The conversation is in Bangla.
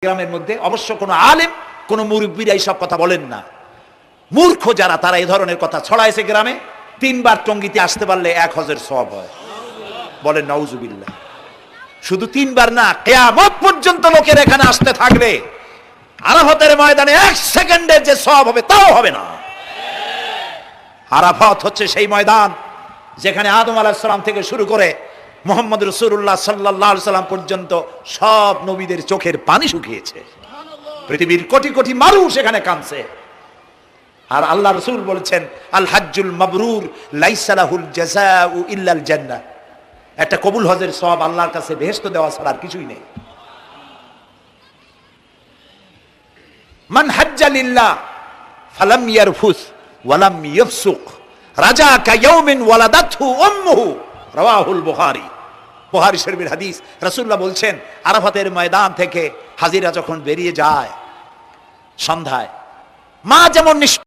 গ্রামের মধ্যে অবশ্য কোনো আলেম কোনো মুরব্বীরা এইসব কথা বলেন না। মূর্খ যারা তারা এই ধরনের কথা ছড়াইছে গ্রামে। 3 বার টঙ্গিতে আসতে পারলে 1 হজের সওয়াব হয়। বলেন নাউজুবিল্লাহ। শুধু 3 বার না, কিয়ামত পর্যন্ত লোকের এখানে আসতে থাকবে। আরাফাতের ময়দানে 1 সেকেন্ডের যে সওয়াব হবে তাও হবে না। আরাফাত হচ্ছে সেই ময়দান যেখানে আদম আলাইহিস সালাম থেকে শুরু করে মুহাম্মদ রাসূলুল্লাহ সাল্লাল্লাহু আলাইহি সাল্লাম পর্যন্ত সব নবীদের চোখের পানি শুকিয়েছে। পৃথিবীর কোটি কোটি মানুষ এখানে কাঁদছে। আর আল্লাহ রাসূল বলেছেন, আল হাজ্জুল মাবরুর লাইসা লাহুল জাযাউ ইল্লাল জান্নাহ। একটা কবুল হজের সওয়াব আল্লাহর কাছে বেহেশত দেওয়া ছাড়া আর কিছুই নেই। মান হাজ্জা লিল্লাহ ফালাম ইয়ারফুস ওয়ালাম ইয়াফসুক রাজা কায়াউমিন ওয়ালাদাতহু উম্মুহু, রাওয়াহুল বুখারী। বুখারী শরীফের হাদিস। রাসূলুল্লাহ বলছেন, আরাফাতের ময়দান থেকে হাজিরা যখন বেরিয়ে যায় সন্ধ্যায়, মা যেমন